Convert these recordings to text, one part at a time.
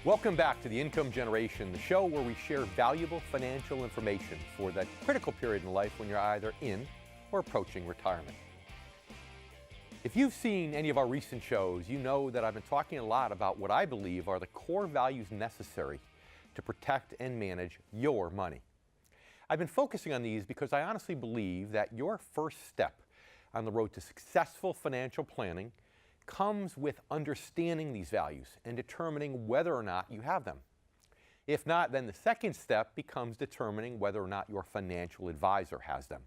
Welcome back to The Income Generation, the show where we share valuable financial information for that critical period in life when you're either in or approaching retirement. If you've seen any of our recent shows, you know that I've been talking a lot about what I believe are the core values necessary to protect and manage your money. I've been focusing on these because I honestly believe that your first step on the road to successful financial planning comes with understanding these values and determining whether or not you have them. If not, then the second step becomes determining whether or not your financial advisor has them.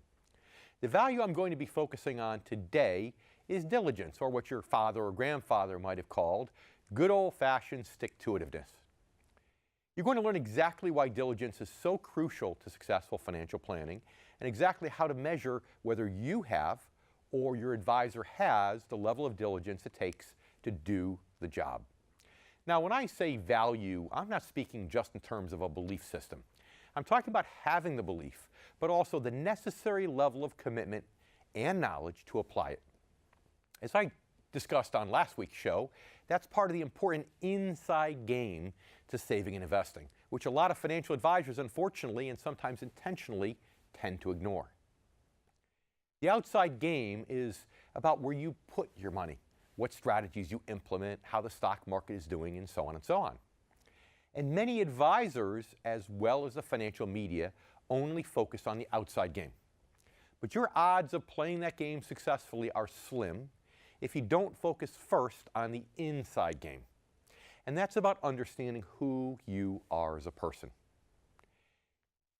The value I'm going to be focusing on today is diligence, or what your father or grandfather might have called good old-fashioned stick-to-itiveness. You're going to learn exactly why diligence is so crucial to successful financial planning and exactly how to measure whether you have or your advisor has the level of diligence it takes to do the job. Now, when I say value, I'm not speaking just in terms of a belief system. I'm talking about having the belief, but also the necessary level of commitment and knowledge to apply it. As I discussed on last week's show, that's part of the important inside game to saving and investing, which a lot of financial advisors, unfortunately, and sometimes intentionally, tend to ignore. The outside game is about where you put your money, what strategies you implement, how the stock market is doing, and so on and so on. And many advisors, as well as the financial media, only focus on the outside game. But your odds of playing that game successfully are slim if you don't focus first on the inside game. And that's about understanding who you are as a person.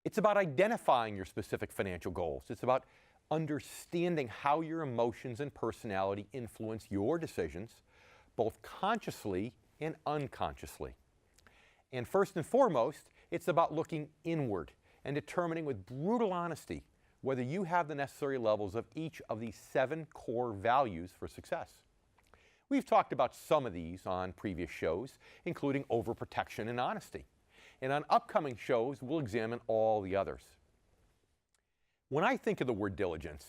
It's about identifying your specific financial goals. It's about understanding how your emotions and personality influence your decisions, both consciously and unconsciously. And first and foremost, it's about looking inward and determining with brutal honesty whether you have the necessary levels of each of these 7 core values for success. We've talked about some of these on previous shows, including overprotection and honesty. And on upcoming shows, we'll examine all the others. When I think of the word diligence,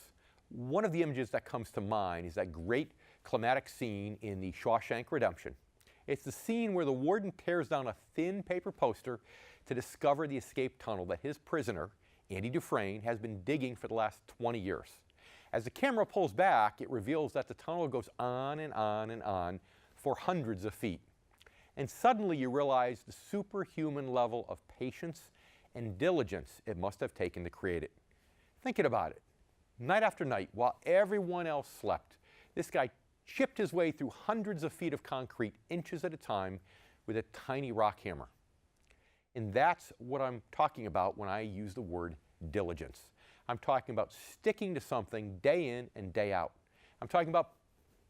one of the images that comes to mind is that great climatic scene in the Shawshank Redemption. It's the scene where the warden tears down a thin paper poster to discover the escape tunnel that his prisoner, Andy Dufresne, has been digging for the last 20 years. As the camera pulls back, it reveals that the tunnel goes on and on and on for hundreds of feet. And suddenly you realize the superhuman level of patience and diligence it must have taken to create it. Thinking about it, night after night, while everyone else slept, this guy chipped his way through hundreds of feet of concrete, inches at a time, with a tiny rock hammer. And that's what I'm talking about when I use the word diligence. I'm talking about sticking to something day in and day out. I'm talking about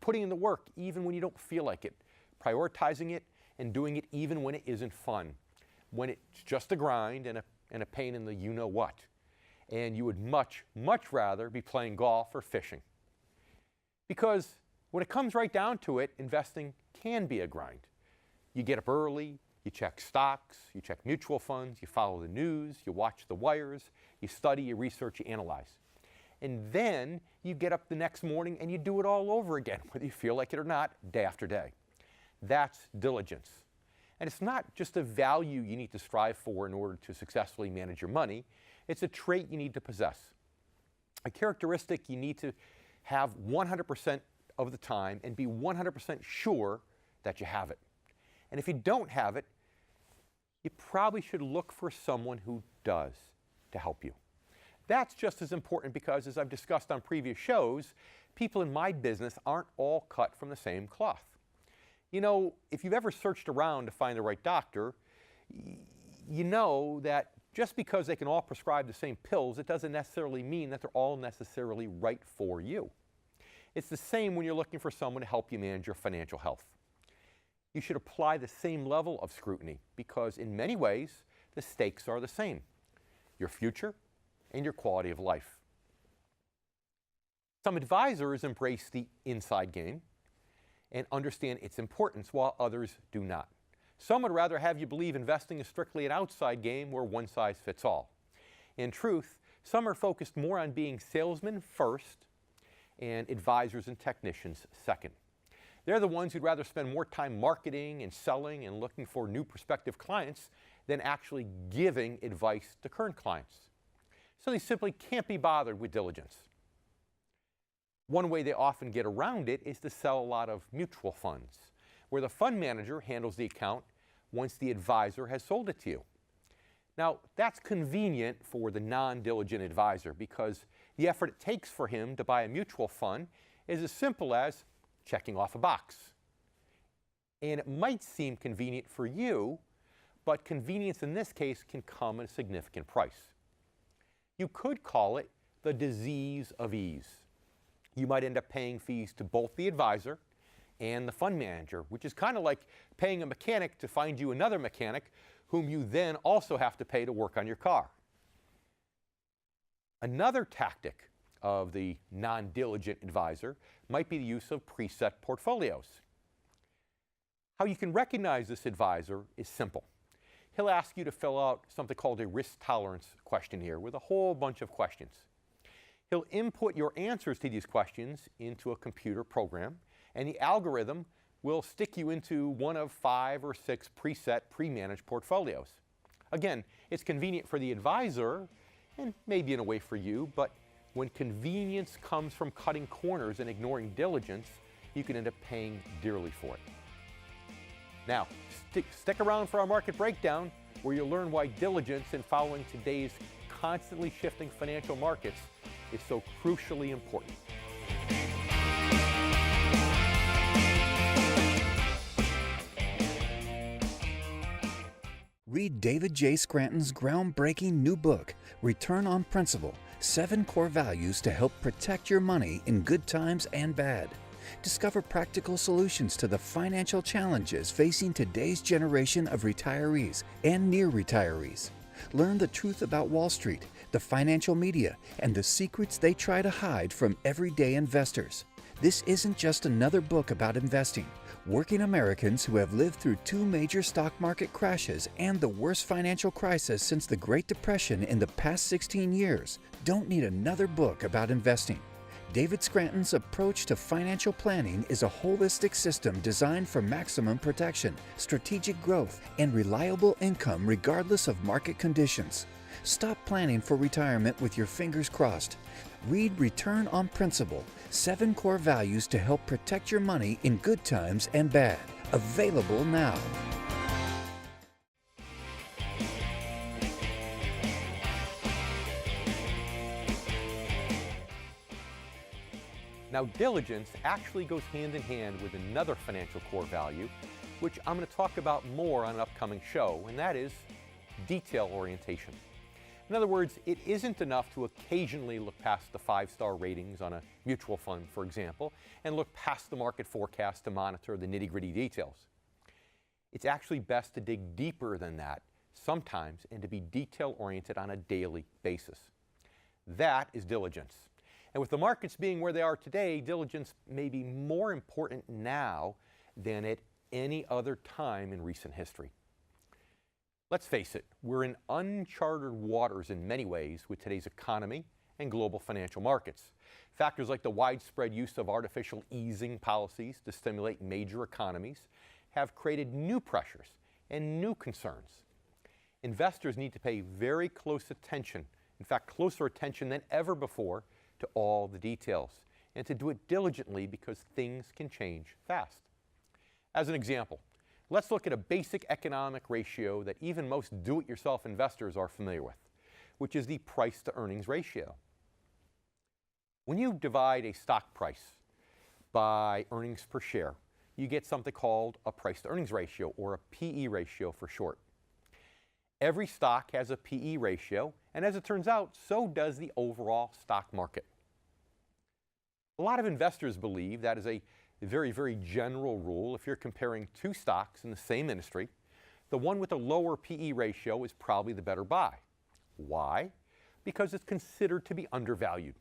putting in the work even when you don't feel like it, prioritizing it, and doing it even when it isn't fun, when it's just a grind and a pain in the you-know-what. And you would much, much rather be playing golf or fishing. Because when it comes right down to it, investing can be a grind. You get up early, you check stocks, you check mutual funds, you follow the news, you watch the wires, you study, you research, you analyze. And then you get up the next morning and you do it all over again, whether you feel like it or not, day after day. That's diligence. And it's not just a value you need to strive for in order to successfully manage your money. It's a trait you need to possess, a characteristic you need to have 100% of the time and be 100% sure that you have it. And if you don't have it, you probably should look for someone who does to help you. That's just as important because, as I've discussed on previous shows, people in my business aren't all cut from the same cloth. You know, if you've ever searched around to find the right doctor, you know that just because they can all prescribe the same pills, it doesn't necessarily mean that they're all necessarily right for you. It's the same when you're looking for someone to help you manage your financial health. You should apply the same level of scrutiny because in many ways, the stakes are the same: your future and your quality of life. Some advisors embrace the inside game and understand its importance while others do not. Some would rather have you believe investing is strictly an outside game where one size fits all. In truth, some are focused more on being salesmen first and advisors and technicians second. They're the ones who'd rather spend more time marketing and selling and looking for new prospective clients than actually giving advice to current clients. So they simply can't be bothered with diligence. One way they often get around it is to sell a lot of mutual funds, where the fund manager handles the account once the advisor has sold it to you. Now, that's convenient for the non-diligent advisor because the effort it takes for him to buy a mutual fund is as simple as checking off a box. And it might seem convenient for you, but convenience in this case can come at a significant price. You could call it the disease of ease. You might end up paying fees to both the advisor and the fund manager, which is kind of like paying a mechanic to find you another mechanic whom you then also have to pay to work on your car. Another tactic of the non-diligent advisor might be the use of preset portfolios. How you can recognize this advisor is simple. He'll ask you to fill out something called a risk tolerance questionnaire with a whole bunch of questions. He'll input your answers to these questions into a computer program, and the algorithm will stick you into one of 5 or 6 preset, pre-managed portfolios. Again, it's convenient for the advisor, and maybe in a way for you, but when convenience comes from cutting corners and ignoring diligence, you can end up paying dearly for it. Now, stick around for our market breakdown, where you'll learn why diligence in following today's constantly shifting financial markets is so crucially important. Read David J. Scranton's groundbreaking new book, Return on Principle: 7 Core Values to Help Protect Your Money in Good Times and Bad. Discover practical solutions to the financial challenges facing today's generation of retirees and near retirees. Learn the truth about Wall Street, the financial media, and the secrets they try to hide from everyday investors. This isn't just another book about investing. Working Americans who have lived through 2 major stock market crashes and the worst financial crisis since the Great Depression in the past 16 years don't need another book about investing. David Scranton's approach to financial planning is a holistic system designed for maximum protection, strategic growth, and reliable income regardless of market conditions. Stop planning for retirement with your fingers crossed. Read Return on Principle: 7 Core Values to Help Protect Your Money in Good Times and Bad. Available now. Now, diligence actually goes hand in hand with another financial core value, which I'm going to talk about more on an upcoming show, and that is detail orientation. In other words, it isn't enough to occasionally look past the 5-star ratings on a mutual fund, for example, and look past the market forecast to monitor the nitty-gritty details. It's actually best to dig deeper than that sometimes and to be detail-oriented on a daily basis. That is diligence. And with the markets being where they are today, diligence may be more important now than at any other time in recent history. Let's face it, we're in uncharted waters in many ways with today's economy and global financial markets. Factors like the widespread use of artificial easing policies to stimulate major economies have created new pressures and new concerns. Investors need to pay very close attention, in fact, closer attention than ever before, to all the details, and to do it diligently because things can change fast. As an example, let's look at a basic economic ratio that even most do-it-yourself investors are familiar with, which is the price-to-earnings ratio. When you divide a stock price by earnings per share, you get something called a price-to-earnings ratio, or a PE ratio for short. Every stock has a PE ratio, and as it turns out, so does the overall stock market. A lot of investors believe that is a very, very general rule. If you're comparing 2 stocks in the same industry, the one with a lower PE ratio is probably the better buy. Why? Because it's considered to be undervalued.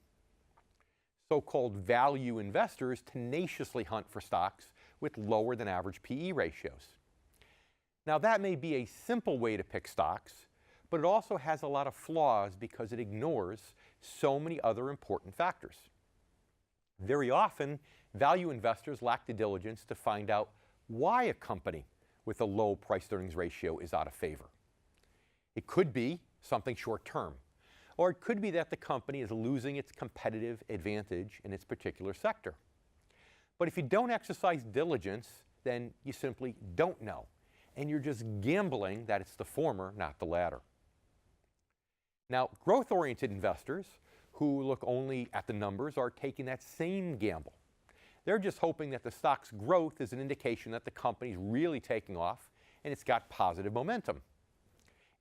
So-called value investors tenaciously hunt for stocks with lower than average PE ratios. Now, that may be a simple way to pick stocks, but it also has a lot of flaws because it ignores so many other important factors. Very often, value investors lack the diligence to find out why a company with a low price-to-earnings ratio is out of favor. It could be something short-term, or it could be that the company is losing its competitive advantage in its particular sector. But if you don't exercise diligence, then you simply don't know, and you're just gambling that it's the former, not the latter. Now, growth-oriented investors who look only at the numbers are taking that same gamble. They're just hoping that the stock's growth is an indication that the company's really taking off and it's got positive momentum.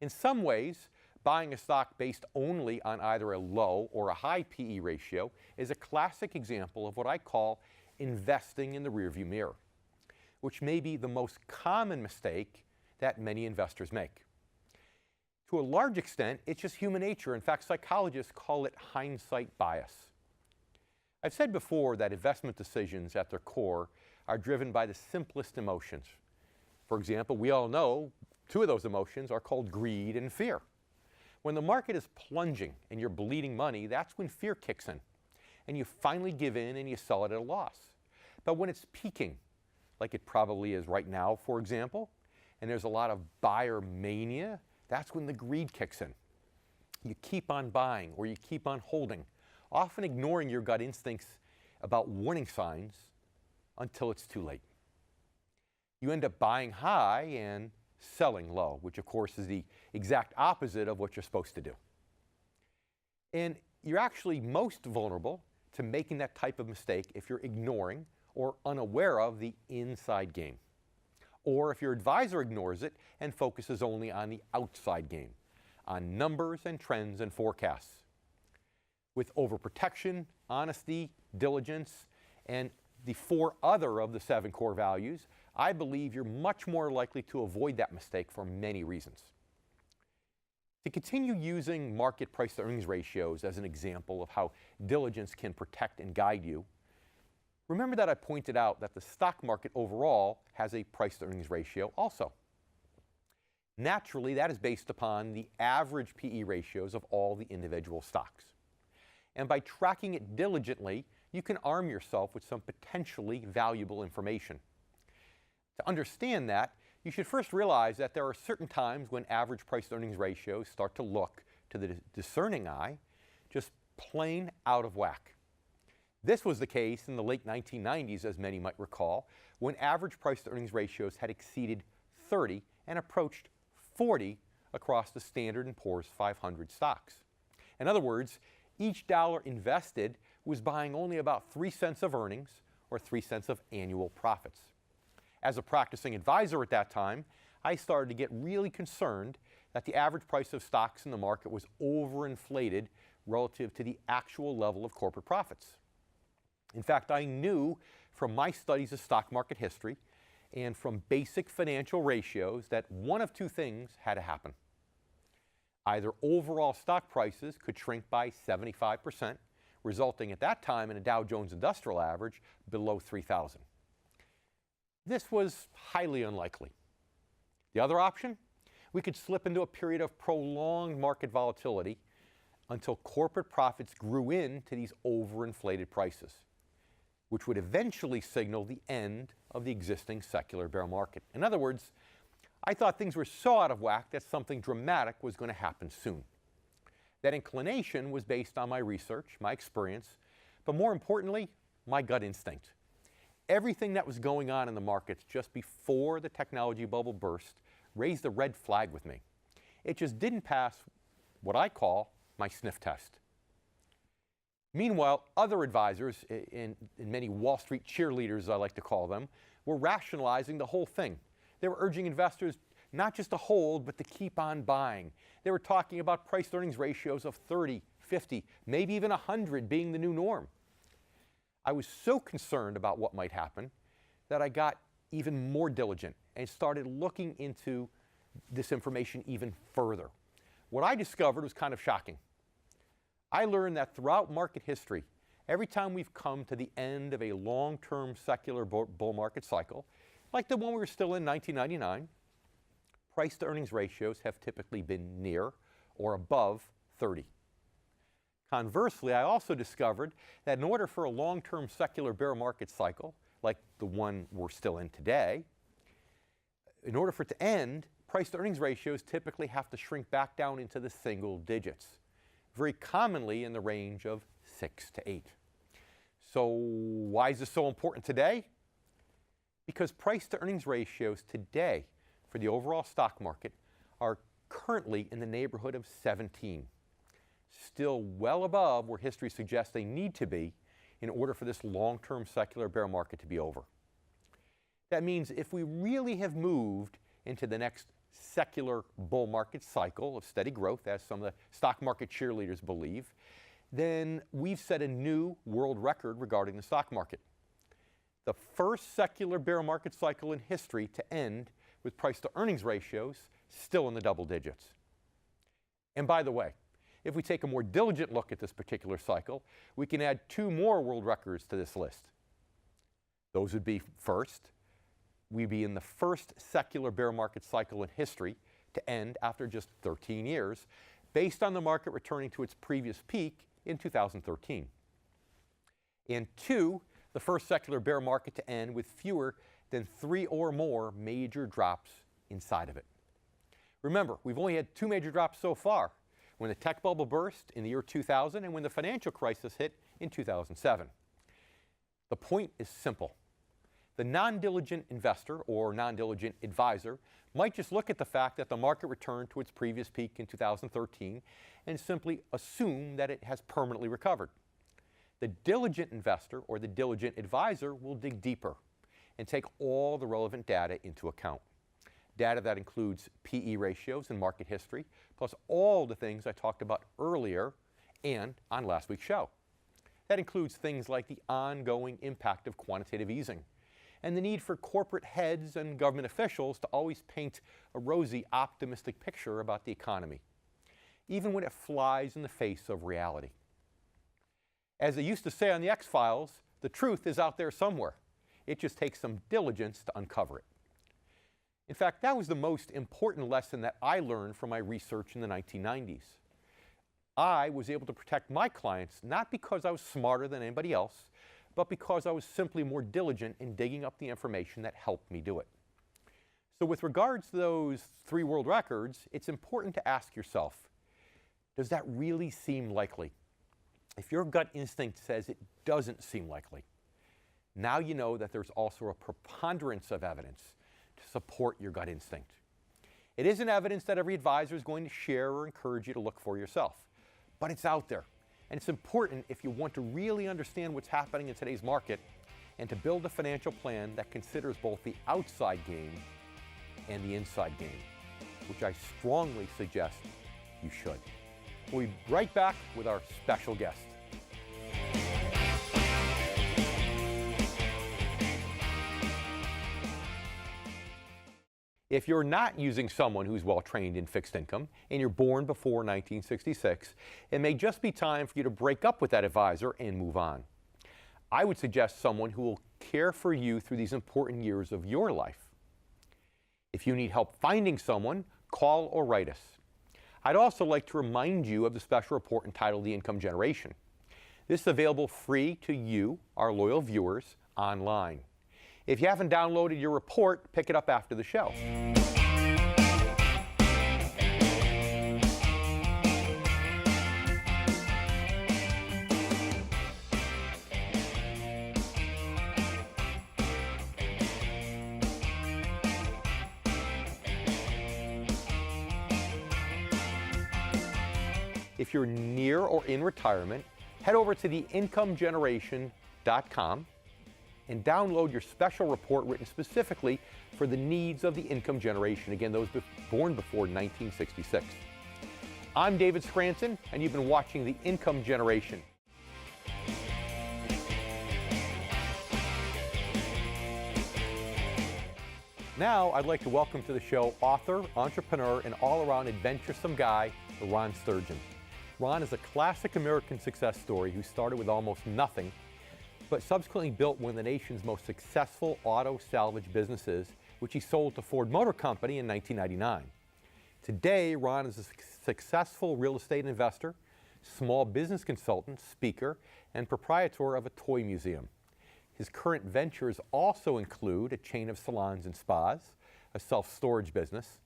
In some ways, buying a stock based only on either a low or a high PE ratio is a classic example of what I call investing in the rearview mirror, which may be the most common mistake that many investors make. To a large extent, it's just human nature. In fact, psychologists call it hindsight bias. I've said before that investment decisions at their core are driven by the simplest emotions. For example, we all know two of those emotions are called greed and fear. When the market is plunging and you're bleeding money, that's when fear kicks in, and you finally give in and you sell it at a loss. But when it's peaking, like it probably is right now, for example, and there's a lot of buyer mania, that's when the greed kicks in. You keep on buying or you keep on holding, often ignoring your gut instincts about warning signs until it's too late. You end up buying high and selling low, which of course is the exact opposite of what you're supposed to do. And you're actually most vulnerable to making that type of mistake if you're ignoring or unaware of the inside game, or if your advisor ignores it and focuses only on the outside game, on numbers and trends and forecasts. With overprotection, honesty, diligence, and the 4 other of the 7 core values, I believe you're much more likely to avoid that mistake for many reasons. To continue using market price-to-earnings ratios as an example of how diligence can protect and guide you, remember that I pointed out that the stock market overall has a price-to-earnings ratio also. Naturally, that is based upon the average PE ratios of all the individual stocks. And by tracking it diligently, you can arm yourself with some potentially valuable information. To understand that, you should first realize that there are certain times when average price-to-earnings ratios start to look, to the discerning eye, just plain out of whack. This was the case in the late 1990s, as many might recall, when average price-to-earnings ratios had exceeded 30 and approached 40 across the Standard & Poor's 500 stocks. In other words, each dollar invested was buying only about 3 cents of earnings or 3 cents of annual profits. As a practicing advisor at that time, I started to get really concerned that the average price of stocks in the market was overinflated relative to the actual level of corporate profits. In fact, I knew from my studies of stock market history and from basic financial ratios that one of 2 things had to happen. Either overall stock prices could shrink by 75%, resulting at that time in a Dow Jones Industrial Average below 3,000. This was highly unlikely. The other option? We could slip into a period of prolonged market volatility until corporate profits grew into these overinflated prices, which would eventually signal the end of the existing secular bear market. In other words, I thought things were so out of whack that something dramatic was going to happen soon. That inclination was based on my research, my experience, but more importantly, my gut instinct. Everything that was going on in the markets just before the technology bubble burst raised a red flag with me. It just didn't pass what I call my sniff test. Meanwhile, other advisors, and many Wall Street cheerleaders, I like to call them, were rationalizing the whole thing. They were urging investors not just to hold, but to keep on buying. They were talking about price-earnings ratios of 30, 50, maybe even 100 being the new norm. I was so concerned about what might happen that I got even more diligent and started looking into this information even further. What I discovered was kind of shocking. I learned that throughout market history, every time we've come to the end of a long-term secular bull market cycle, like the one we were still in 1999, price-to-earnings ratios have typically been near or above 30. Conversely, I also discovered that in order for a long-term secular bear market cycle, like the one we're still in today, in order for it to end, price-to-earnings ratios typically have to shrink back down into the single digits, very commonly in the range of 6 to 8. So why is this so important today? Because price-to-earnings ratios today for the overall stock market are currently in the neighborhood of 17, still well above where history suggests they need to be in order for this long-term secular bear market to be over. That means if we really have moved into the next secular bull market cycle of steady growth, as some of the stock market cheerleaders believe, then we've set a new world record regarding the stock market. The first secular bear market cycle in history to end with price-to-earnings ratios still in the double digits. And by the way, if we take a more diligent look at this particular cycle, we can add 2 more world records to this list. Those would be first, we'd be in the first secular bear market cycle in history to end after just 13 years, based on the market returning to its previous peak in 2013. And 2, the first secular bear market to end with fewer than 3 or more major drops inside of it. Remember, we've only had 2 major drops so far, when the tech bubble burst in the year 2000 and when the financial crisis hit in 2007. The point is simple. The non-diligent investor or non-diligent advisor might just look at the fact that the market returned to its previous peak in 2013 and simply assume that it has permanently recovered. The diligent investor or the diligent advisor will dig deeper and take all the relevant data into account. Data that includes PE ratios and market history, plus all the things I talked about earlier and on last week's show. That includes things like the ongoing impact of quantitative easing and the need for corporate heads and government officials to always paint a rosy, optimistic picture about the economy, even when it flies in the face of reality. As they used to say on the X-Files, the truth is out there somewhere. It just takes some diligence to uncover it. In fact, that was the most important lesson that I learned from my research in the 1990s. I was able to protect my clients not because I was smarter than anybody else, but because I was simply more diligent in digging up the information that helped me do it. So with regards to those 3 world records, it's important to ask yourself, does that really seem likely? If your gut instinct says it doesn't seem likely, now you know that there's also a preponderance of evidence to support your gut instinct. It isn't evidence that every advisor is going to share or encourage you to look for yourself, but it's out there. And it's important if you want to really understand what's happening in today's market and to build a financial plan that considers both the outside game and the inside game, which I strongly suggest you should. We'll be right back with our special guest. If you're not using someone who's well-trained in fixed income and you're born before 1966, it may just be time for you to break up with that advisor and move on. I would suggest someone who will care for you through these important years of your life. If you need help finding someone, call or write us. I'd also like to remind you of the special report entitled The Income Generation. This is available free to you, our loyal viewers, online. If you haven't downloaded your report, pick it up after the show. If you're near or in retirement, head over to theincomegeneration.com and download your special report written specifically for the needs of the income generation, again, those born before 1966. I'm David Scranton, and you've been watching The Income Generation. Now, I'd like to welcome to the show author, entrepreneur, and all-around adventuresome guy, Ron Sturgeon. Ron is a classic American success story who started with almost nothing, but subsequently built one of the nation's most successful auto salvage businesses, which he sold to Ford Motor Company in 1999. Today, Ron is a successful real estate investor, small business consultant, speaker, and proprietor of a toy museum. His current ventures also include a chain of salons and spas, a self-storage business,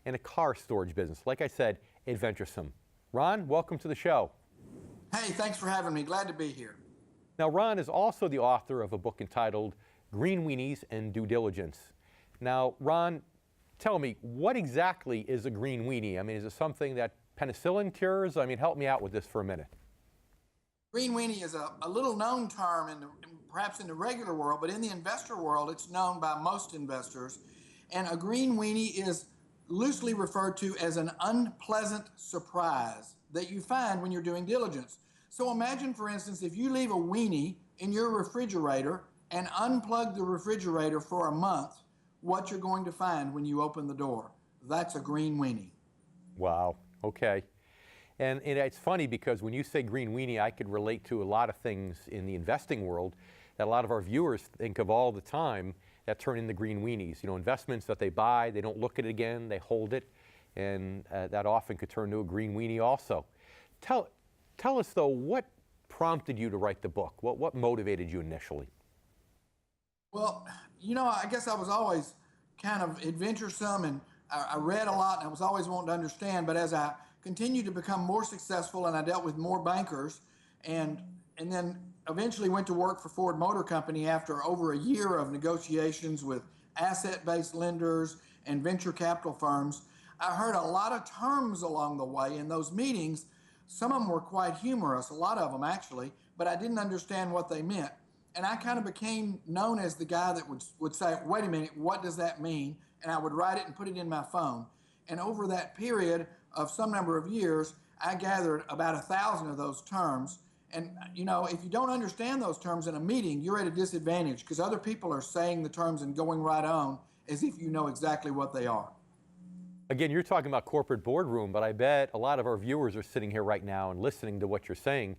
and a car storage business. Like I said, adventuresome. Ron, welcome to the show. Hey, thanks for having me. Glad to be here. Now, Ron is also the author of a book entitled Green Weenies and Due Diligence. Now, Ron, tell me, what exactly is a green weenie? I mean, is it something that penicillin cures? I mean, help me out with this for a minute. Green weenie is a little known term perhaps in the regular world, but in the investor world, it's known by most investors. And a green weenie is loosely referred to as an unpleasant surprise that you find when you're doing diligence. So imagine, for instance, if you leave a weenie in your refrigerator and unplug the refrigerator for a month, what you're going to find when you open the door. That's a green weenie. Wow, okay. And it's funny because when you say green weenie, I could relate to a lot of things in the investing world that a lot of our viewers think of all the time that turn into green weenies. You know, investments that they buy, they don't look at it again, they hold it, and that often could turn to a green weenie also. Tell us, though, what prompted you to write the book? What motivated you initially? Well, you know, I guess I was always kind of adventuresome, and I read a lot, and I was always wanting to understand. But as I continued to become more successful, and I dealt with more bankers, and then eventually went to work for Ford Motor Company after over a year of negotiations with asset-based lenders and venture capital firms, I heard a lot of terms along the way in those meetings. Some of them were quite humorous, a lot of them actually, but I didn't understand what they meant. And I kind of became known as the guy that would say, wait a minute, what does that mean? And I would write it and put it in my phone. And over that period of some number of years, I gathered about 1,000 of those terms. And, you know, if you don't understand those terms in a meeting, you're at a disadvantage because other people are saying the terms and going right on as if you know exactly what they are. Again, you're talking about corporate boardroom, but I bet a lot of our viewers are sitting here right now and listening to what you're saying,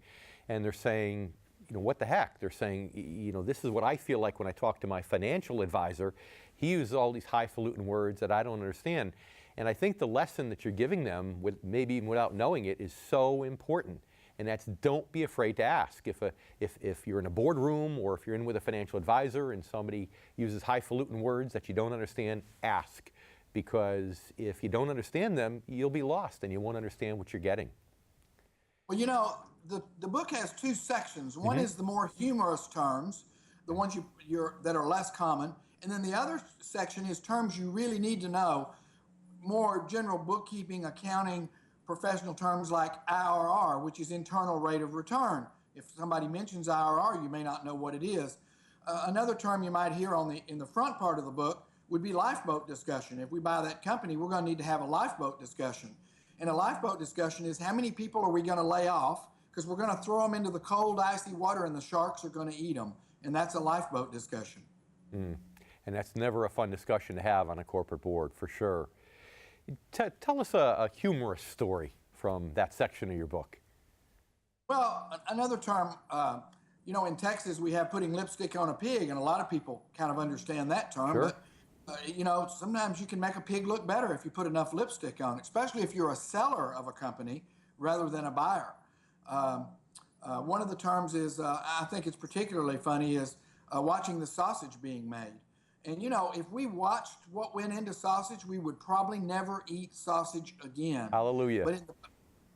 and they're saying, you know, what the heck? They're saying, you know, this is what I feel like when I talk to my financial advisor. He uses all these highfalutin words that I don't understand. And I think the lesson that you're giving them, maybe even without knowing it, is so important. And that's, don't be afraid to ask. If you're in a boardroom or if you're in with a financial advisor and somebody uses highfalutin words that you don't understand, ask. Because if you don't understand them, you'll be lost and you won't understand what you're getting. Well, you know, the book has two sections. One is the more humorous terms, the ones that are less common. And then the other section is terms you really need to know, more general bookkeeping, accounting, professional terms like IRR, which is internal rate of return. If somebody mentions IRR, you may not know what it is. Another term you might hear in the front part of the book would be lifeboat discussion. If we buy that company, we're going to need to have a lifeboat discussion. And a lifeboat discussion is how many people are we going to lay off, because we're going to throw them into the cold, icy water and the sharks are going to eat them. And that's a lifeboat discussion. And that's never a fun discussion to have on a corporate board, for sure. Tell us a humorous story from that section of your book. Well, another term, you know, in Texas, we have putting lipstick on a pig, and a lot of people kind of understand that term. Sure. But, you know, sometimes you can make a pig look better if you put enough lipstick on, especially if you're a seller of a company rather than a buyer. One of the terms is, I think it's particularly funny, is watching the sausage being made. And, you know, if we watched what went into sausage, we would probably never eat sausage again. Hallelujah. But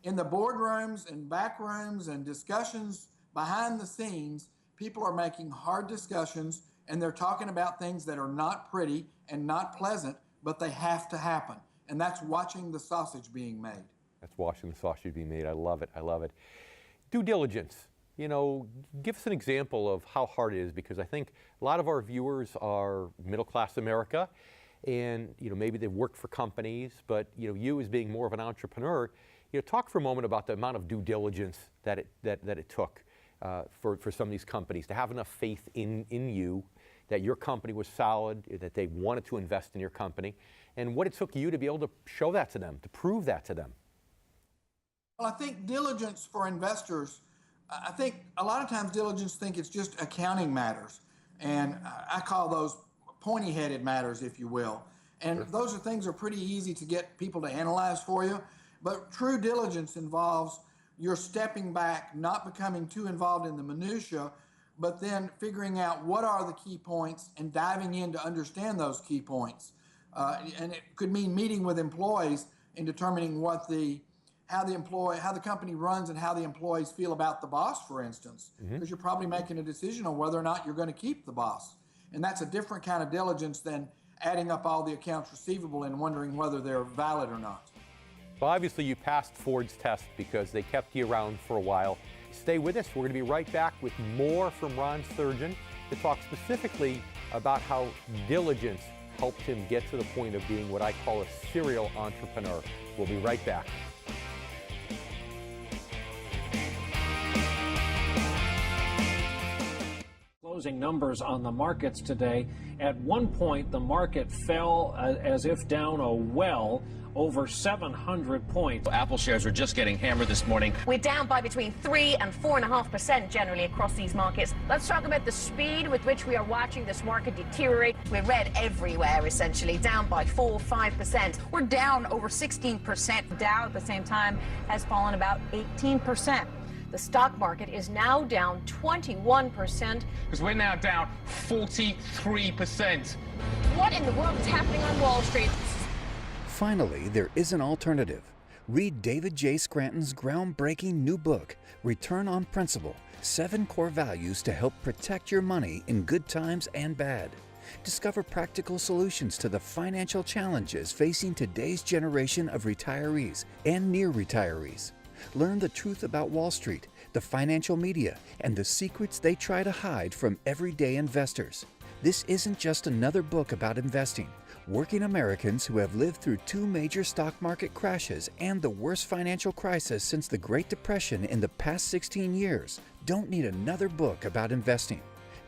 in the boardrooms and back rooms and discussions behind the scenes, people are making hard discussions, and they're talking about things that are not pretty and not pleasant, but they have to happen. And that's watching the sausage being made. That's watching the sausage being made. I love it. I love it. Due diligence. You know, give us an example of how hard it is, because I think a lot of our viewers are middle-class America, and, you know, maybe they've worked for companies, but, you know, you as being more of an entrepreneur, you know, talk for a moment about the amount of due diligence that it took for some of these companies to have enough faith in you, that your company was solid, that they wanted to invest in your company, and what it took you to be able to show that to them, to prove that to them. Well, I think diligence for investors, I think a lot of times diligence think it's just accounting matters. And I call those pointy-headed matters, if you will. And those are things that are pretty easy to get people to analyze for you. But true diligence involves you're stepping back, not becoming too involved in the minutia, but then figuring out what are the key points and diving in to understand those key points. And it could mean meeting with employees and determining how the company runs and how the employees feel about the boss, for instance, because you're probably making a decision on whether or not you're going to keep the boss. And that's a different kind of diligence than adding up all the accounts receivable and wondering whether they're valid or not. Well, obviously you passed Ford's test because they kept you around for a while. Stay with us. We're going to be right back with more from Ron Sturgeon to talk specifically about how diligence helped him get to the point of being what I call a serial entrepreneur. We'll be right back. Closing numbers on the markets today. At one point, the market fell as if down a well, over 700 points. Apple shares are just getting hammered this morning. We're down by between 3 and 4.5% generally across these markets. Let's talk about the speed with which we are watching this market deteriorate. We're red everywhere, essentially, down by 4-5%. We're down over 16%. Dow at the same time has fallen about 18%. The stock market is now down 21%. Because we're now down 43%. What in the world is happening on Wall Street? Finally, there is an alternative. Read David J. Scranton's groundbreaking new book, Return on Principle: 7 Core Values to Help Protect Your Money in Good Times and Bad. Discover practical solutions to the financial challenges facing today's generation of retirees and near retirees. Learn the truth about Wall Street, the financial media, and the secrets they try to hide from everyday investors. This isn't just another book about investing. Working Americans who have lived through 2 major stock market crashes and the worst financial crisis since the Great Depression in the past 16 years don't need another book about investing.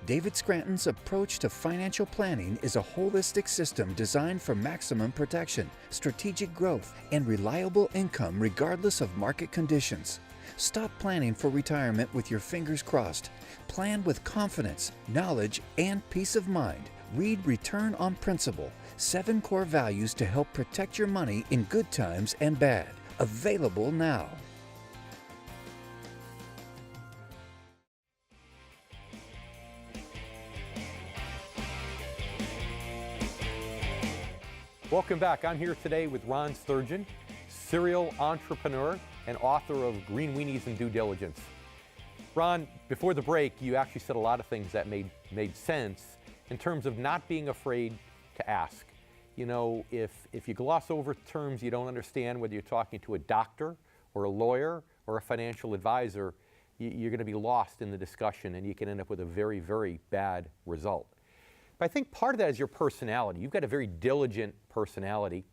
David Scranton's approach to financial planning is a holistic system designed for maximum protection, strategic growth, and reliable income regardless of market conditions. Stop planning for retirement with your fingers crossed. Plan with confidence, knowledge, and peace of mind. Read Return on Principle: 7 Core Values to Help Protect Your Money in Good Times and Bad. Available now. Welcome back. I'm here today with Ron Sturgeon, serial entrepreneur and author of Green Weenies and Due Diligence. Ron, before the break, you actually said a lot of things that made sense in terms of not being afraid to ask. You know, if you gloss over terms you don't understand, whether you're talking to a doctor or a lawyer or a financial advisor, you're going to be lost in the discussion and you can end up with a very, very bad result. But I think part of that is your personality. You've got a very diligent personality.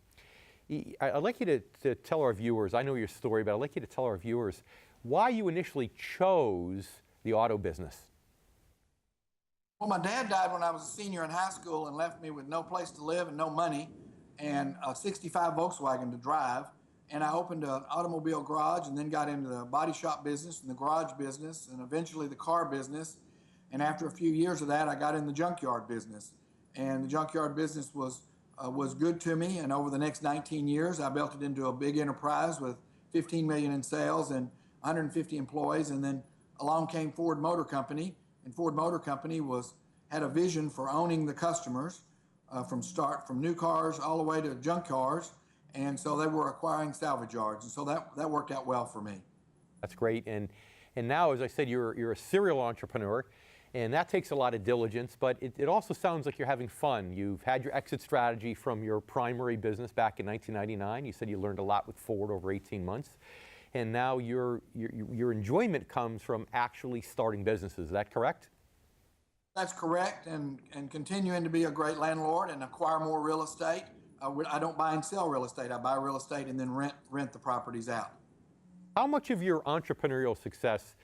I'd like you to tell our viewers, I know your story, but I'd like you to tell our viewers why you initially chose the auto business. Well, my dad died when I was a senior in high school and left me with no place to live and no money and a 65 Volkswagen to drive. And I opened an automobile garage and then got into the body shop business and the garage business and eventually the car business. And after a few years of that, I got in the junkyard business. And the junkyard business was good to me. And over the next 19 years, I built it into a big enterprise with $15 million in sales and 150 employees. And then along came Ford Motor Company. And Ford Motor Company had a vision for owning the customers from new cars all the way to junk cars. And so they were acquiring salvage yards. And so that worked out well for me. That's great. And now, as I said, you're a serial entrepreneur. And that takes a lot of diligence, but it also sounds like you're having fun. You've had your exit strategy from your primary business back in 1999. You said you learned a lot with Ford over 18 months. And now your enjoyment comes from actually starting businesses. Is that correct? That's correct, and continuing to be a great landlord and acquire more real estate. I don't buy and sell real estate. I buy real estate and then rent the properties out. How much of your entrepreneurial success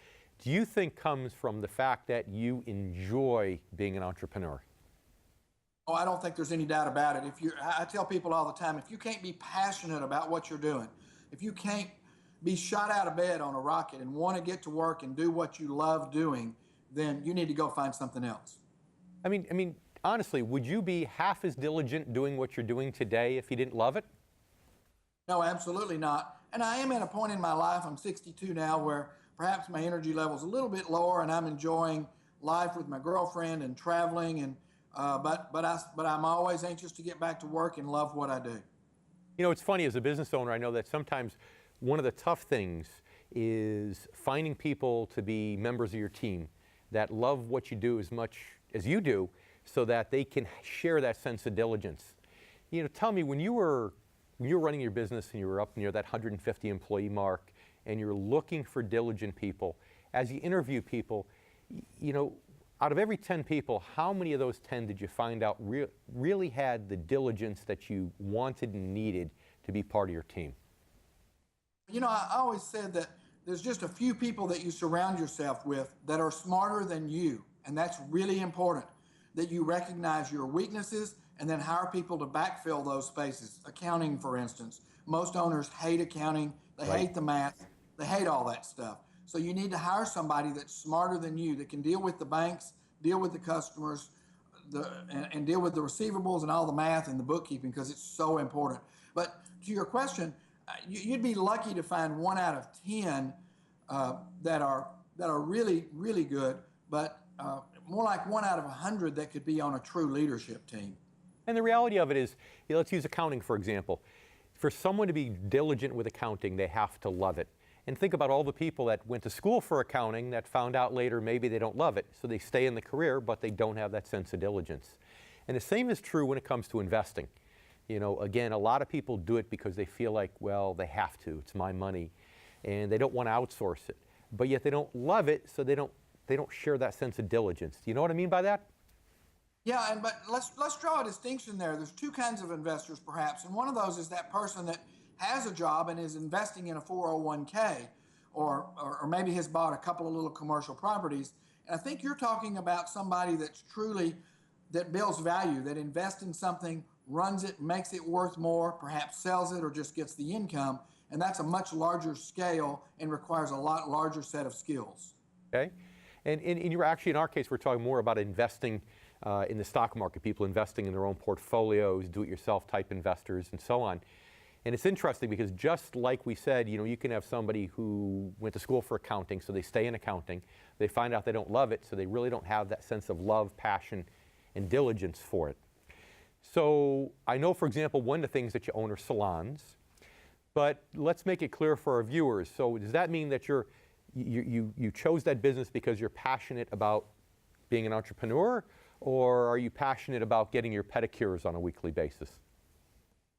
do you think comes from the fact that you enjoy being an entrepreneur? Oh, I don't think there's any doubt about it. I tell people all the time, if you can't be passionate about what you're doing, if you can't be shot out of bed on a rocket and want to get to work and do what you love doing, then you need to go find something else. I mean, honestly, would you be half as diligent doing what you're doing today if you didn't love it? No, absolutely not. And I am at a point in my life, I'm 62 now, where perhaps my energy level's a little bit lower and I'm enjoying life with my girlfriend and traveling. And but I'm always anxious to get back to work and love what I do. You know, it's funny, as a business owner, I know that sometimes one of the tough things is finding people to be members of your team that love what you do as much as you do, so that they can share that sense of diligence. You know, tell me, when you were running your business and you were up near that 150 employee mark and you're looking for diligent people, as you interview people, you know, out of every 10 people, how many of those 10 did you find out really had the diligence that you wanted and needed to be part of your team? You know, I always said that there's just a few people that you surround yourself with that are smarter than you. And that's really important, that you recognize your weaknesses and then hire people to backfill those spaces. Accounting, for instance. Most owners hate accounting. They hate the math. They hate all that stuff. So you need to hire somebody that's smarter than you, that can deal with the banks, deal with the customers, and deal with the receivables and all the math and the bookkeeping, because it's so important. But to your question, you'd be lucky to find 1 out of 10 that are really, really good, but more like 1 out of 100 that could be on a true leadership team. And the reality of it is, you know, let's use accounting, for example. For someone to be diligent with accounting, they have to love it. And think about all the people that went to school for accounting that found out later maybe they don't love it. So they stay in the career, but they don't have that sense of diligence. And the same is true when it comes to investing. You know, again, a lot of people do it because they feel like, well, they have to. It's my money. And they don't want to outsource it. But yet they don't love it, so they don't share that sense of diligence. Do you know what I mean by that? Yeah, but let's draw a distinction there. There's 2 kinds of investors, perhaps, and one of those is that person that has a job and is investing in a 401k, or maybe has bought a couple of little commercial properties. And I think you're talking about somebody that's truly, that builds value, that invests in something, runs it, makes it worth more, perhaps sells it or just gets the income. And that's a much larger scale and requires a lot larger set of skills. Okay. And you're actually, in our case, we're talking more about investing in the stock market, people investing in their own portfolios, do-it-yourself type investors, and so on. And it's interesting because, just like we said, you know, you can have somebody who went to school for accounting, so they stay in accounting. They find out they don't love it, so they really don't have that sense of love, passion, and diligence for it. So I know, for example, one of the things that you own are salons, but let's make it clear for our viewers. So does that mean that you chose that business because you're passionate about being an entrepreneur, or are you passionate about getting your pedicures on a weekly basis?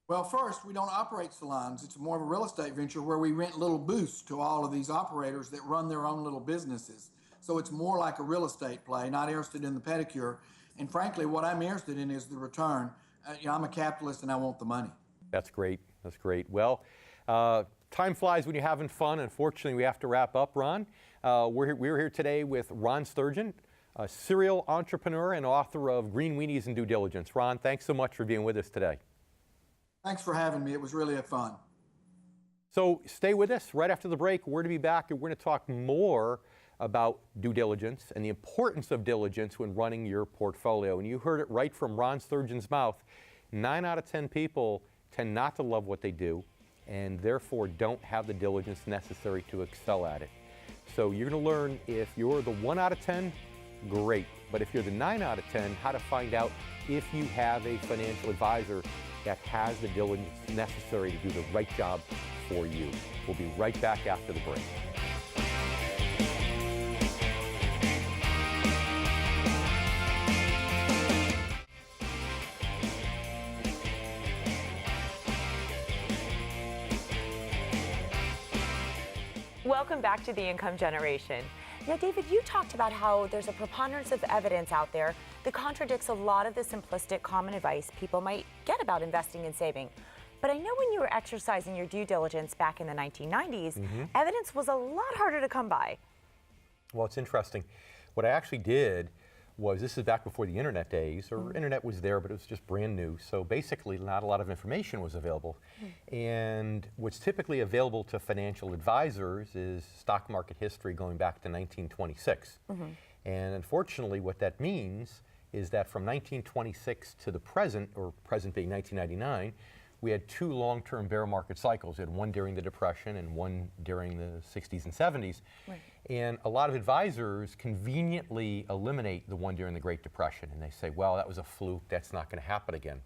Well, first, we don't operate salons. It's more of a real estate venture where we rent little booths to all of these operators that run their own little businesses. So it's more like a real estate play, not interested in the pedicure. And frankly, what I'm interested in is the return. You know, I'm a capitalist and I want the money. That's great. That's great. Well, time flies when you're having fun. Unfortunately, we have to wrap up, Ron. We're here today with Ron Sturgeon, a serial entrepreneur and author of Green Weenies and Due Diligence. Ron, thanks so much for being with us today. Thanks for having me. It was really fun. So stay with us. Right after the break, we're going to be back and we're going to talk more about due diligence and the importance of diligence when running your portfolio. And you heard it right from Ron Sturgeon's mouth. 9 out of 10 people tend not to love what they do and therefore don't have the diligence necessary to excel at it. So you're going to learn, if you're the 1 out of 10, great. But if you're the 9 out of 10, how to find out if you have a financial advisor that has the diligence necessary to do the right job for you. We'll be right back after the break. Welcome back to The Income Generation. Now, David, you talked about how there's a preponderance of evidence out there that contradicts a lot of the simplistic common advice people might get about investing and saving. But I know when you were exercising your due diligence back in the 1990s, evidence was a lot harder to come by. Well, it's interesting. What I actually did was, this is back before the internet days, or internet was there, but it was just brand new. So basically, not a lot of information was available. And what's typically available to financial advisors is stock market history going back to 1926. And unfortunately, what that means is that from 1926 to the present, or present being 1999, we had two long-term bear market cycles. We had one during the Depression and one during the 60s and 70s. Right. And a lot of advisors conveniently eliminate the one during the Great Depression. And they say, well, that was a fluke. That's not going to happen again.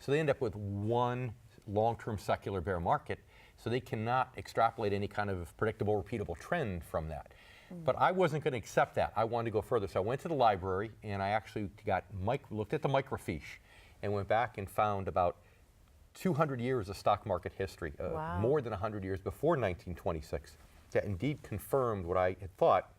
So they end up with one long-term secular bear market. So they cannot extrapolate any kind of predictable, repeatable trend from that. But I wasn't going to accept that. I wanted to go further. So I went to the library and I actually looked at the microfiche and went back and found about 200 years of stock market history, wow. more than 100 years before 1926, that indeed confirmed what I had thought,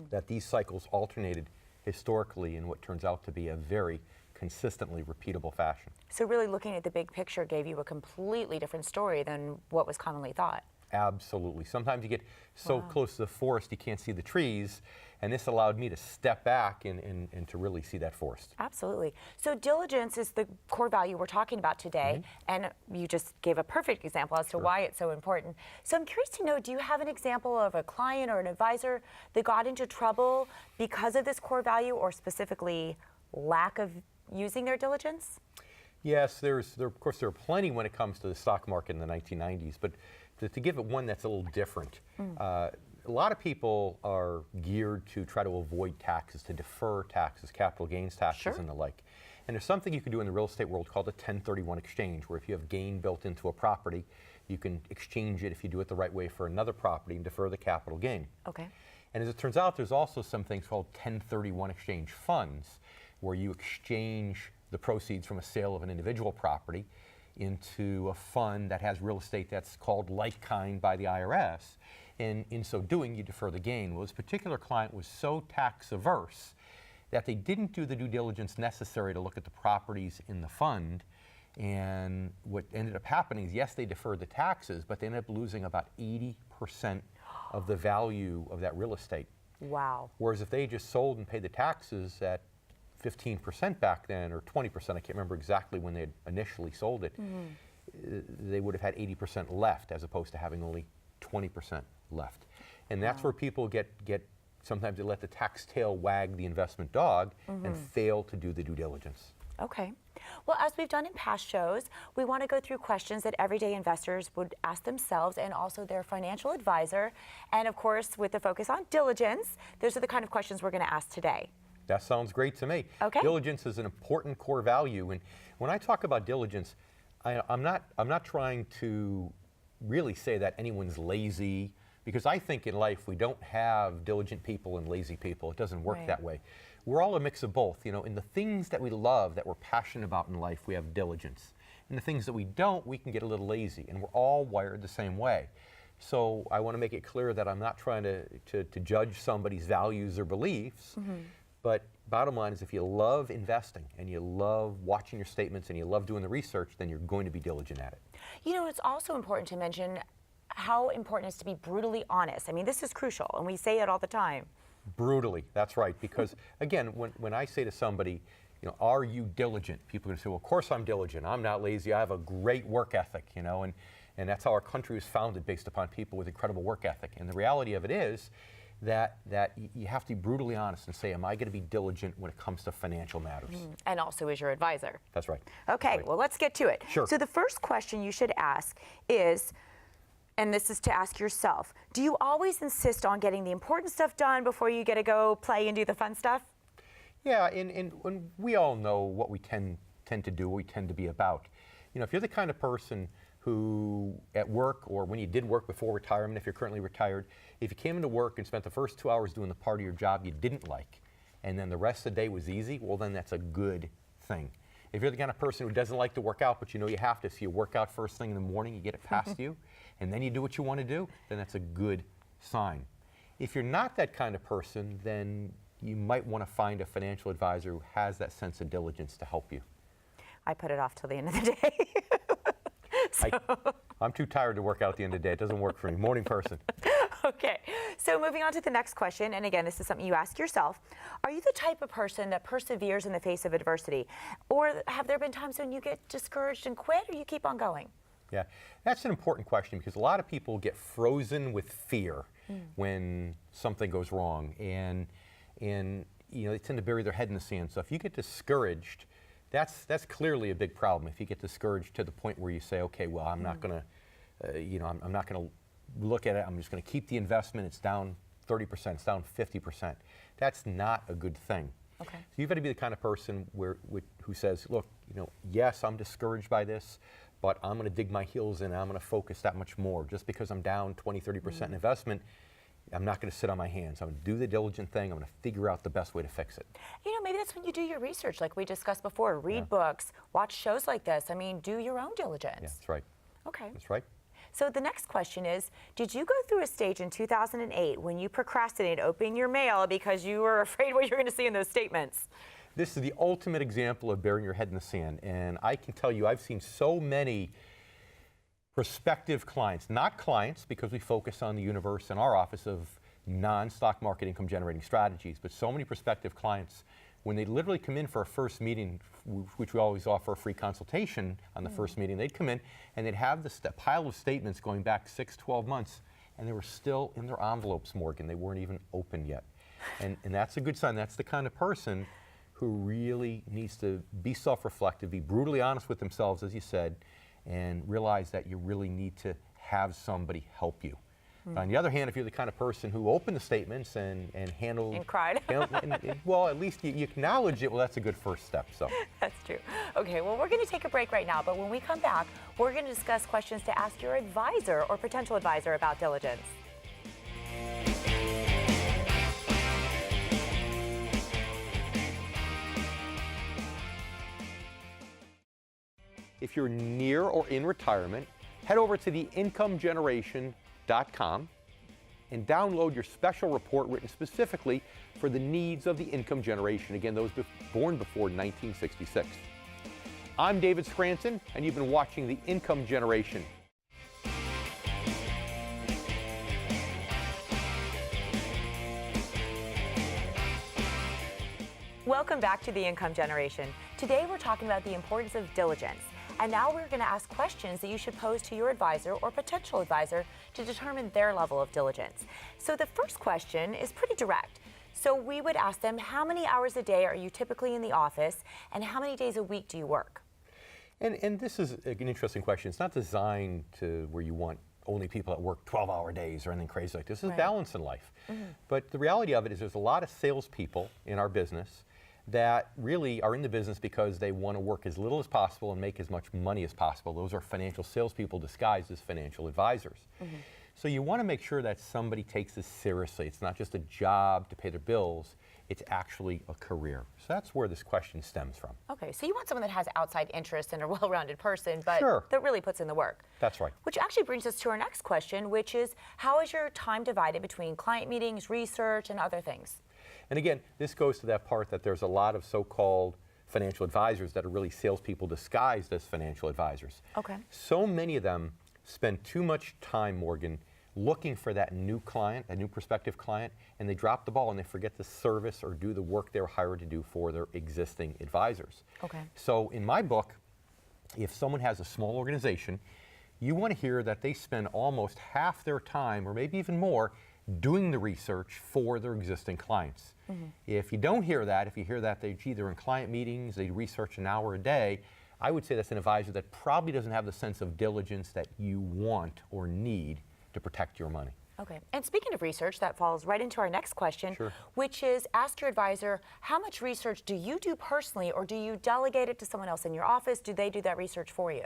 that these cycles alternated historically in what turns out to be a very consistently repeatable fashion. So really looking at the big picture gave you a completely different story than what was commonly thought. Absolutely. Sometimes you get so close to the forest you can't see the trees, and this allowed me to step back and to really see that forest. Absolutely. So diligence is the core value we're talking about today, and you just gave a perfect example as to why it's so important. So I'm curious to know, do you have an example of a client or an advisor that got into trouble because of this core value, or specifically lack of using their diligence? Yes, of course there are plenty when it comes to the stock market in the 1990s, but to give it one that's a little different. A lot of people are geared to try to avoid taxes, to defer taxes, capital gains taxes and the like. And there's something you can do in the real estate world called a 1031 exchange, where if you have gain built into a property, you can exchange it if you do it the right way for another property and defer the capital gain. Okay. And as it turns out, there's also some things called 1031 exchange funds, where you exchange the proceeds from a sale of an individual property into a fund that has real estate that's called like kind by the IRS. And in so doing, you defer the gain. Well, this particular client was so tax averse that they didn't do the due diligence necessary to look at the properties in the fund. And what ended up happening is, yes, they deferred the taxes, but they ended up losing about 80% of the value of that real estate. Wow. Whereas if they just sold and paid the taxes at 15% back then, or 20%, I can't remember exactly when they had initially sold it, they would have had 80% left, as opposed to having only 20% left. And that's where people get sometimes they let the tax tail wag the investment dog and fail to do the due diligence. Okay. Well, as we've done in past shows, we want to go through questions that everyday investors would ask themselves and also their financial advisor. And of course, with the focus on diligence, those are the kind of questions we're going to ask today. That sounds great to me. Okay. Diligence is an important core value, and when I talk about diligence, I'm not trying to really say that anyone's lazy, because I think in life we don't have diligent people and lazy people. It doesn't work that way. We're all a mix of both. You know, in the things that we love, that we're passionate about in life, we have diligence. In the things that we don't, we can get a little lazy, and we're all wired the same way. So I want to make it clear that I'm not trying to judge somebody's values or beliefs. But bottom line is, if you love investing and you love watching your statements and you love doing the research, then you're going to be diligent at it. You know, it's also important to mention how important it is to be brutally honest. I mean, this is crucial, and we say it all the time. Brutally, that's right. Because again, when I say to somebody, you know, are you diligent? People are going to say, well, of course I'm diligent. I'm not lazy. I have a great work ethic, you know, and that's how our country was founded, based upon people with incredible work ethic. And the reality of it is that you have to be brutally honest and say, am I going to be diligent when it comes to financial matters? And also as your advisor. That's right. Okay, Right. Well, let's get to it. Sure. So the first question you should ask is, and this is to ask yourself, do you always insist on getting the important stuff done before you get to go play and do the fun stuff? Yeah, and we all know what we tend to do, what we tend to be about. You know, if you're the kind of person who at work, or when you did work before retirement, if you're currently retired, if you came into work and spent the first 2 hours doing the part of your job you didn't like, and then the rest of the day was easy, well, then that's a good thing. If you're the kind of person who doesn't like to work out, but you know you have to, so you work out first thing in the morning, you get it past you, and then you do what you want to do, then that's a good sign. If you're not that kind of person, then you might want to find a financial advisor who has that sense of diligence to help you. I put it off till the end of the day. I'm too tired to work out at the end of the day. It doesn't work for me. Morning person. Okay, so moving on to the next question, and again, this is something you ask yourself. Are you the type of person that perseveres in the face of adversity? Or have there been times when you get discouraged and quit, or you keep on going? Yeah, that's an important question, because a lot of people get frozen with fear when something goes wrong, and you know, they tend to bury their head in the sand. So if you get discouraged, That's clearly a big problem. If you get discouraged to the point where you say, okay, well, I'm not going to, I'm not going to look at it. I'm just going to keep the investment. It's down 30%. It's down 50%. That's not a good thing. Okay. So you've got to be the kind of person who says, look, yes, I'm discouraged by this, but I'm going to dig my heels in and I'm going to focus that much more. Just because I'm down 20, 30% in investment, I'm not going to sit on my hands. I'm going to do the diligent thing. I'm going to figure out the best way to fix it. Maybe that's when you do your research, like we discussed before. Read books, watch shows like this. I mean, do your own diligence. Yeah, that's right. Okay. That's right. So the next question is, did you go through a stage in 2008 when you procrastinated opening your mail because you were afraid what you're going to see in those statements? This is the ultimate example of burying your head in the sand. And I can tell you, I've seen so many prospective clients, not clients because we focus on the universe in our office of non-stock market income generating strategies, but so many prospective clients, when they literally come in for a first meeting, which we always offer a free consultation on the first meeting, they'd come in and they'd have this pile of statements going back 6, 12 months, and they were still in their envelopes, Morgan. They weren't even open yet. And that's a good sign. That's the kind of person who really needs to be self-reflective, be brutally honest with themselves, as you said, and realize that you really need to have somebody help you. On the other hand, if you're the kind of person who opened the statements and handled... And cried. Well, at least you acknowledge it. Well, that's a good first step. So That's true. Okay, well, we're going to take a break right now, but when we come back, we're going to discuss questions to ask your advisor or potential advisor about diligence. if you're near or in retirement, head over to theincomegeneration.com and download your special report written specifically for the needs of the income generation, again, those born before 1966. I'm David Scranton, and you've been watching The Income Generation. Welcome back to The Income Generation. Today we're talking about the importance of diligence. And now we're going to ask questions that you should pose to your advisor or potential advisor to determine their level of diligence. So the first question is pretty direct. So we would ask them, how many hours a day are you typically in the office, and how many days a week do you work? And this is an interesting question. It's not designed to where you want only people that work 12-hour days or anything crazy like this. There's balance in life. But the reality of it is there's a lot of salespeople in our business that really are in the business because they want to work as little as possible and make as much money as possible. Those are financial salespeople disguised as financial advisors. So you want to make sure that somebody takes this seriously. It's not just a job to pay their bills, it's actually a career. So that's where this question stems from. Okay, so you want someone that has outside interests and a well-rounded person, but that really puts in the work. That's right. Which actually brings us to our next question, which is, how is your time divided between client meetings, research, and other things? And again, this goes to that part that there's a lot of so-called financial advisors that are really salespeople disguised as financial advisors. Okay. So many of them spend too much time, Morgan, looking for that new client, a new prospective client, and they drop the ball and they forget to service or do the work they're hired to do for their existing advisors. Okay. So in my book, if someone has a small organization, you want to hear that they spend almost half their time, or maybe even more, doing the research for their existing clients. If you don't hear that, if you hear that they're either in client meetings, they research an hour a day, I would say that's an advisor that probably doesn't have the sense of diligence that you want or need to protect your money. Okay, and speaking of research, that falls right into our next question, which is, ask your advisor, how much research do you do personally, or do you delegate it to someone else in your office? Do they do that research for you?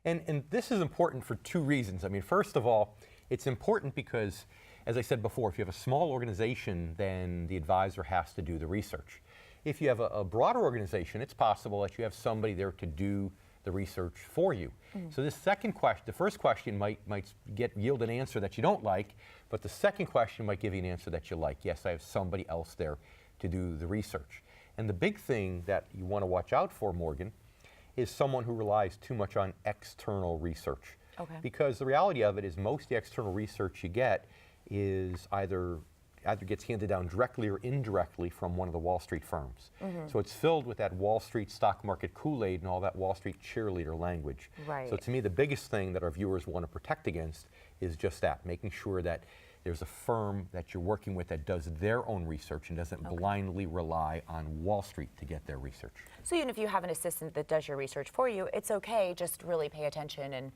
And this is important for two reasons. I mean, first of all, it's important because, as I said before, if you have a small organization, then the advisor has to do the research. If you have a broader organization, it's possible that you have somebody there to do the research for you. So this second question, the first question might yield an answer that you don't like, but the second question might give you an answer that you like. Yes, I have somebody else there to do the research. And the big thing that you want to watch out for, Morgan, is someone who relies too much on external research. Okay. Because the reality of it is most of the external research you get is either gets handed down directly or indirectly from one of the Wall Street firms. So it's filled with that Wall Street stock market Kool-Aid and all that Wall Street cheerleader language. Right. So to me, the biggest thing that our viewers want to protect against is just that, making sure that there's a firm that you're working with that does their own research and doesn't blindly rely on Wall Street to get their research. So even if you have an assistant that does your research for you, it's okay, just really pay attention and,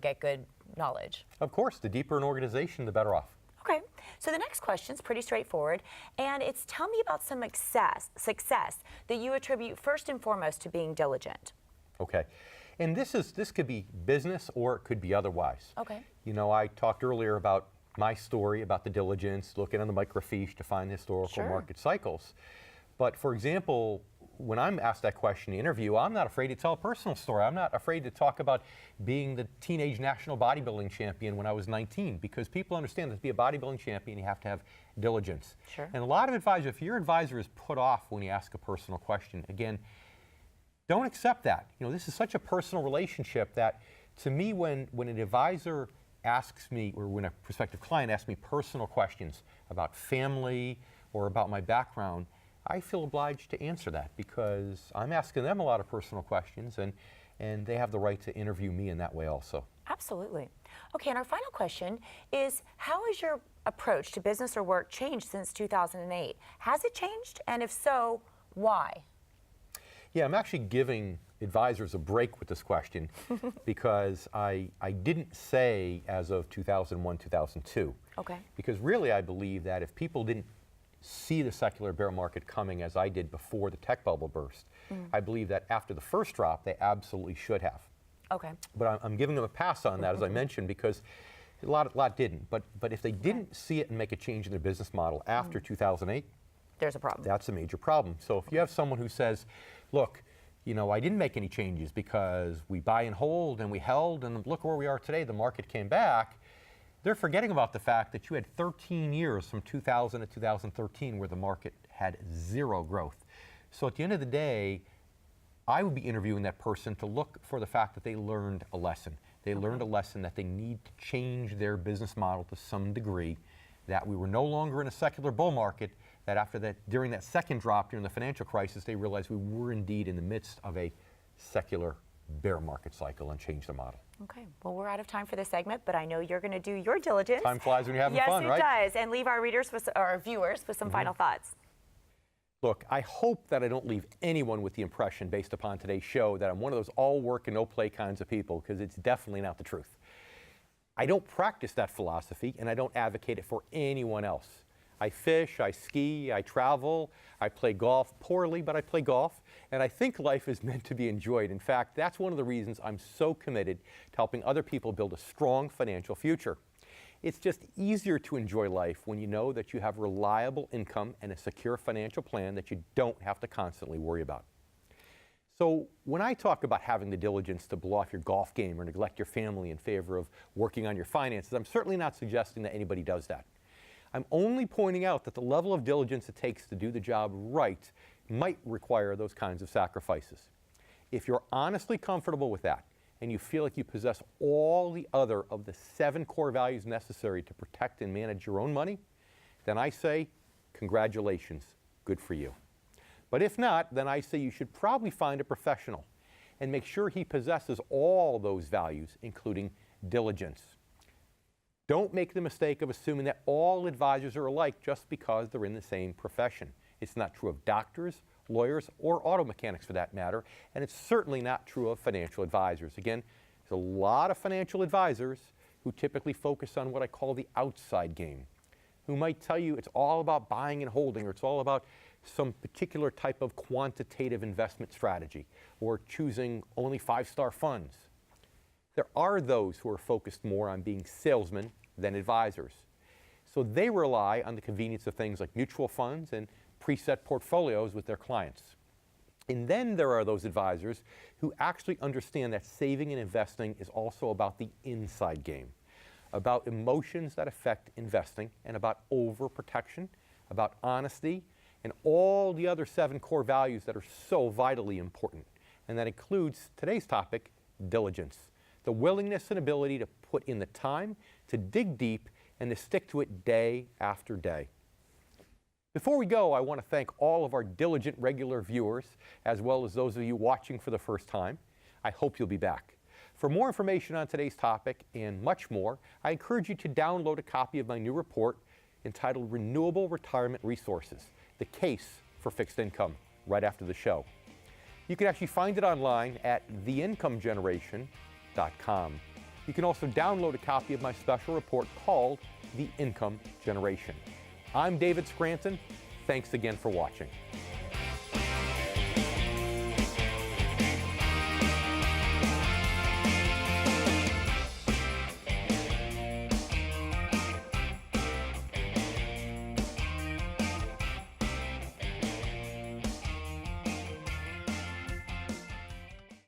get good knowledge. Of course, the deeper an organization, the better off. Okay, so the next question is pretty straightforward, and it's tell me about some success that you attribute first and foremost to being diligent. Okay, and this could be business or it could be otherwise. Okay. I talked earlier about my story about the diligence, looking on the microfiche to find historical market cycles. But for example, when I'm asked that question in the interview, I'm not afraid to tell a personal story. I'm not afraid to talk about being the teenage national bodybuilding champion when I was 19, because people understand that to be a bodybuilding champion, you have to have diligence. Sure. And a lot of advisors, if your advisor is put off when you ask a personal question, again, don't accept that. This is such a personal relationship that, to me, when an advisor asks me, or when a prospective client asks me personal questions about family or about my background, I feel obliged to answer that because I'm asking them a lot of personal questions, and they have the right to interview me in that way also. Absolutely. Okay, and our final question is, how has your approach to business or work changed since 2008? Has it changed? And if so, why? Yeah, I'm actually giving advisors a break with this question because I didn't say as of 2001, 2002. Okay. Because really I believe that if people didn't see the secular bear market coming as I did before the tech bubble burst, I believe that after the first drop, they absolutely should have. Okay. But I'm giving them a pass on that, as I mentioned, because a lot didn't. But if they didn't see it and make a change in their business model after 2008, there's a problem. That's a major problem. So if you have someone who says, look, I didn't make any changes because we buy and hold and we held, and look where we are today, the market came back, they're forgetting about the fact that you had 13 years from 2000 to 2013 where the market had zero growth. So at the end of the day, I would be interviewing that person to look for the fact that they learned a lesson. They learned a lesson that they need to change their business model to some degree, that we were no longer in a secular bull market, that after that, during that second drop during the financial crisis, they realized we were indeed in the midst of a secular bear market cycle and changed the model. Okay, well, we're out of time for this segment, but I know you're going to do your diligence. Time flies when you're having fun, right? Yes, it does, and leave our readers or viewers with some final thoughts. Look, I hope that I don't leave anyone with the impression based upon today's show that I'm one of those all work and no play kinds of people, because it's definitely not the truth. I don't practice that philosophy, and I don't advocate it for anyone else. I fish, I ski, I travel, I play golf poorly, but I play golf, and I think life is meant to be enjoyed. In fact, that's one of the reasons I'm so committed to helping other people build a strong financial future. It's just easier to enjoy life when you know that you have reliable income and a secure financial plan that you don't have to constantly worry about. So when I talk about having the diligence to blow off your golf game or neglect your family in favor of working on your finances, I'm certainly not suggesting that anybody does that. I'm only pointing out that the level of diligence it takes to do the job right might require those kinds of sacrifices. If you're honestly comfortable with that, and you feel like you possess all the other of the 7 core values necessary to protect and manage your own money, then I say, congratulations, good for you. But if not, then I say you should probably find a professional and make sure he possesses all those values, including diligence. Don't make the mistake of assuming that all advisors are alike just because they're in the same profession. It's not true of doctors, lawyers, or auto mechanics for that matter, and it's certainly not true of financial advisors. Again, there's a lot of financial advisors who typically focus on what I call the outside game, who might tell you it's all about buying and holding, or it's all about some particular type of quantitative investment strategy, or choosing only 5-star funds. There are those who are focused more on being salesmen than advisors. So they rely on the convenience of things like mutual funds and preset portfolios with their clients. And then there are those advisors who actually understand that saving and investing is also about the inside game, about emotions that affect investing, and about overprotection, about honesty, and all the other 7 core values that are so vitally important. And that includes today's topic, diligence. The willingness and ability to put in the time, to dig deep, and to stick to it day after day. Before we go, I want to thank all of our diligent regular viewers, as well as those of you watching for the first time. I hope you'll be back. For more information on today's topic and much more, I encourage you to download a copy of my new report entitled Renewable Retirement Resources, the Case for Fixed Income, right after the show. You can actually find it online at theincomegeneration.com. You can also download a copy of my special report called The Income Generation. I'm David Scranton. Thanks again for watching.